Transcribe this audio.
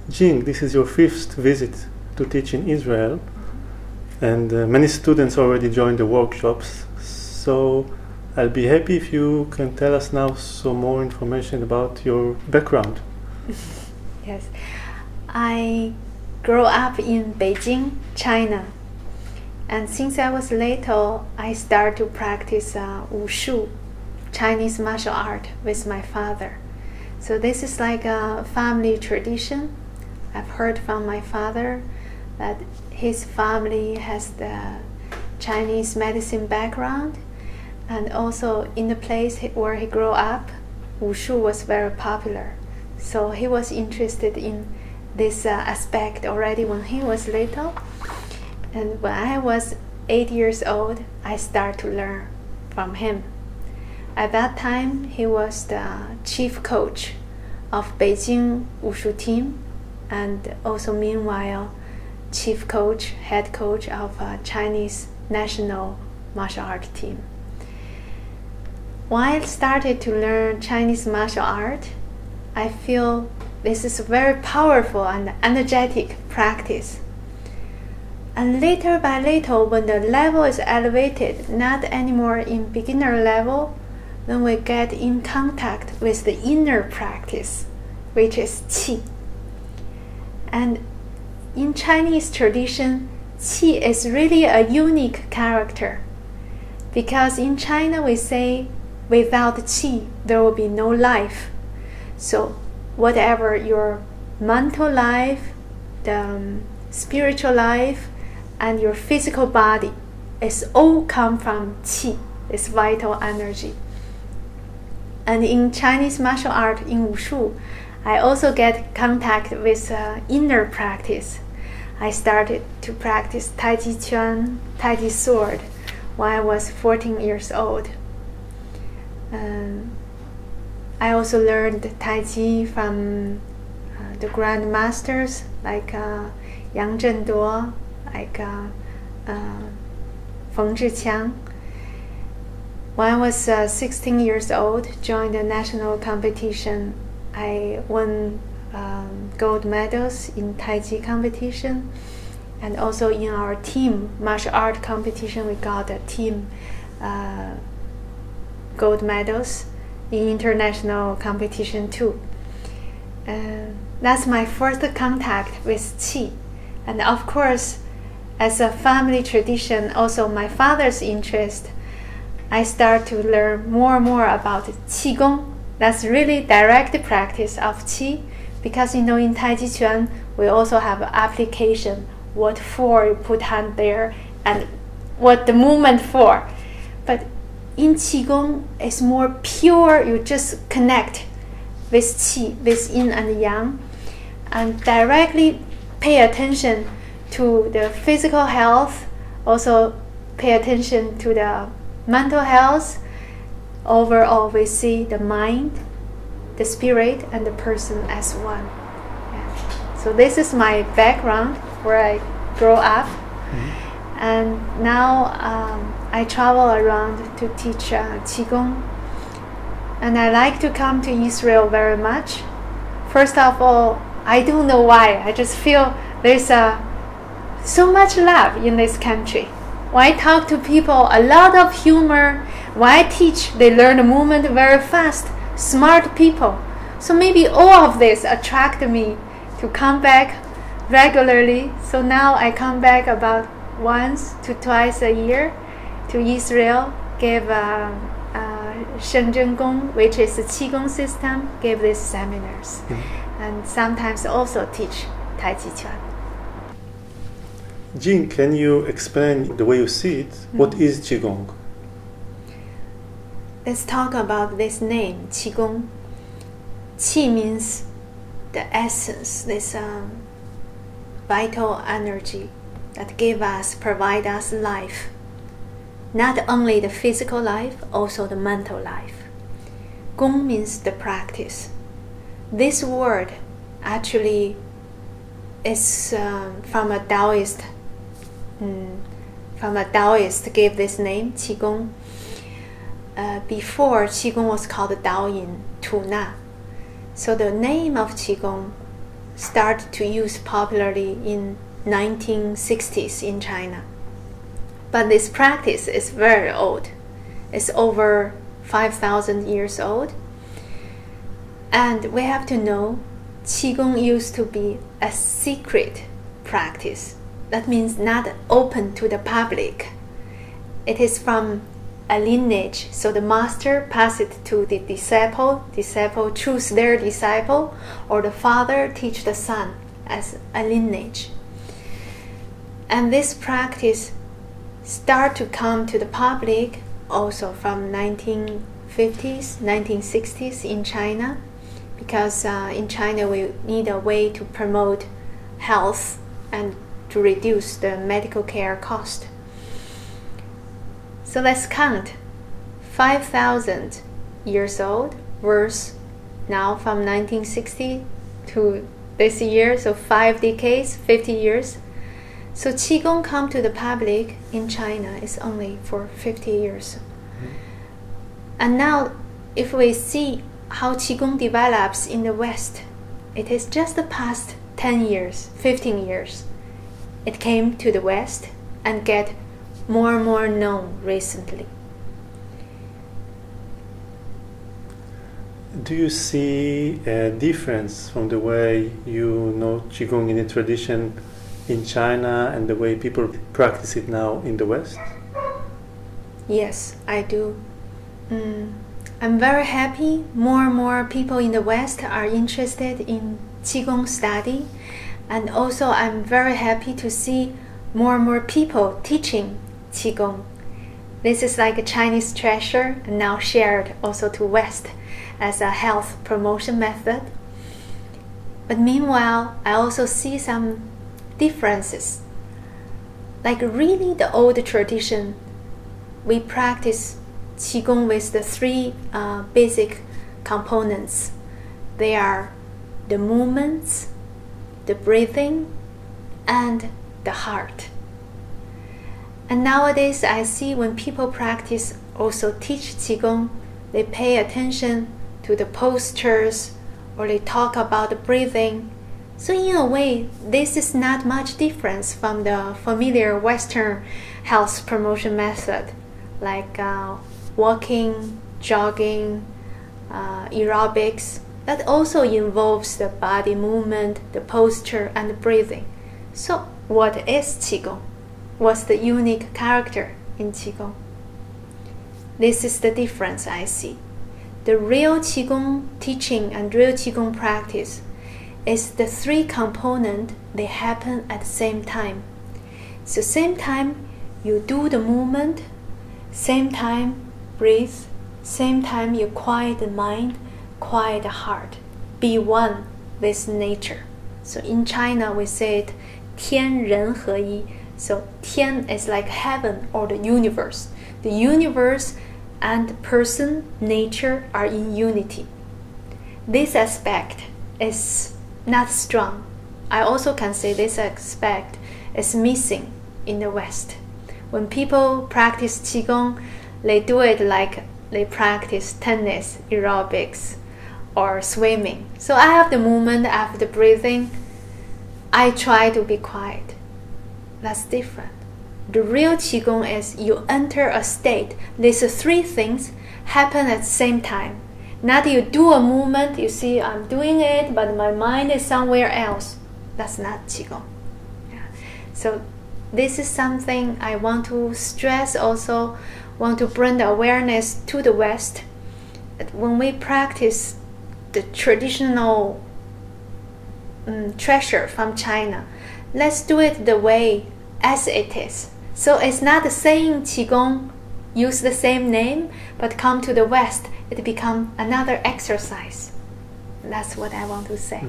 Jing, this is your fifth visit to teach in Israel, and many students already joined the workshops, so I'll be happy if you can tell us now some more information about your background. Yes, I grew up in Beijing, China, and since I was little, I started to practice wushu, Chinese martial art, with my father. So this is like a family tradition. I've heard from my father that his family has the Chinese medicine background, and also in the place where he grew up, wushu was very popular. So he was interested in this aspect already when he was little. And when I was 8 years old, I started to learn from him. At that time, he was the chief coach of Beijing wushu team, and also meanwhile, chief coach, head coach of Chinese national martial art team. When I started to learn Chinese martial art, I feel this is a very powerful and energetic practice. And little by little, when the level is elevated, not anymore in beginner level, then we get in contact with the inner practice, which is qi. And in Chinese tradition, qi is really a unique character, because in China we say, without qi, there will be no life. So whatever your mental life, the spiritual life, and your physical body, is all come from qi, this vital energy. And in Chinese martial art, in wushu, I also get contact with inner practice. I started to practice Tai Chi Chuan, Tai Chi sword, when I was 14 years old. I also learned Tai Chi from the Grand Masters like Yang Zhenduo, like Feng Zhiqiang. When I was 16 years old, joined the national competition. I won gold medals in Tai Chi competition, and also in our team martial art competition, we got a team gold medals in international competition too. That's my first contact with qi. And of course, as a family tradition, also my father's interest, I start to learn more and more about qigong. That's really direct practice of qi, because in Tai Chi Chuan we also have application, what for you put hand there and what the movement for. But in qigong it's more pure, you just connect with qi, with yin and yang, and directly pay attention to the physical health, also pay attention to the mental health. Overall, we see the mind, the spirit, and the person as one. Yeah. So this is my background, where I grew up. And now I travel around to teach Qigong. And I like to come to Israel very much. First of all, I don't know why. I just feel there's so much love in this country. When I talk to people, a lot of humor. When I teach, they learn the movement very fast. Smart people. So maybe all of this attract me to come back regularly. So now I come back about once to twice a year to Israel, give Shenzhen Gong, which is the Qigong system, give these seminars. And sometimes also teach Tai Chi Chuan. Jing, can you explain the way you see it? What is Qigong? Let's talk about this name, Qigong. Qi means the essence, this vital energy that give us, provide us life. Not only the physical life, also the mental life. Gong means the practice. This word actually is from a Taoist. From a Taoist gave this name, Qigong. Before, Qigong was called Daoyin, Tu Na. So the name of Qigong started to use popularly in 1960s in China. But this practice is very old. It's over 5,000 years old. And we have to know Qigong used to be a secret practice. That means not open to the public. It is from a lineage, so the master passes it to the disciple choose their disciple, or the father teach the son as a lineage. And this practice start to come to the public also from 1950s, 1960s in China, because in China we need a way to promote health and to reduce the medical care cost. So let's count 5,000 years old versus now from 1960 to this year, so 5 decades, 50 years. So Qigong come to the public in China is only for 50 years. And now if we see how Qigong develops in the West, it is just the past 10 years, 15 years. It came to the West and get more and more known recently. Do you see a difference from the way you know Qigong in the tradition in China and the way people practice it now in the West? Yes, I do. I'm very happy more and more people in the West are interested in Qigong study, and also I'm very happy to see more and more people teaching Qigong. This is like a Chinese treasure and now shared also to West as a health promotion method. But meanwhile, I also see some differences. Like really the old tradition, we practice Qigong with the 3 basic components. They are the movements, the breathing, and the heart. And nowadays I see when people practice also teach Qigong, they pay attention to the postures or they talk about the breathing. So in a way, this is not much difference from the familiar Western health promotion method, like walking, jogging, aerobics. That also involves the body movement, the posture, and the breathing. So what is Qigong? What's the unique character in Qigong? This is the difference I see. The real Qigong teaching and real Qigong practice is the 3 components, they happen at the same time. So same time you do the movement, same time breathe, same time you quiet the mind, quiet the heart. Be one with nature. So in China we say it 天人合一. So 天 is like heaven or the universe. The universe and person, nature are in unity. This aspect is not strong. I also can say this aspect is missing in the West. When people practice Qigong, they do it like they practice tennis, aerobics, or swimming. So I have the movement, I have the breathing. I try to be quiet. That's different. The real Qigong is you enter a state. These 3 things happen at the same time. Not you do a movement, you see I'm doing it, but my mind is somewhere else. That's not Qigong. Yeah. So this is something I want to stress also, want to bring the awareness to the West. That when we practice the traditional treasure from China, let's do it the way as it is. So it's not the same Qigong, use the same name, but come to the West, it becomes another exercise. That's what I want to say.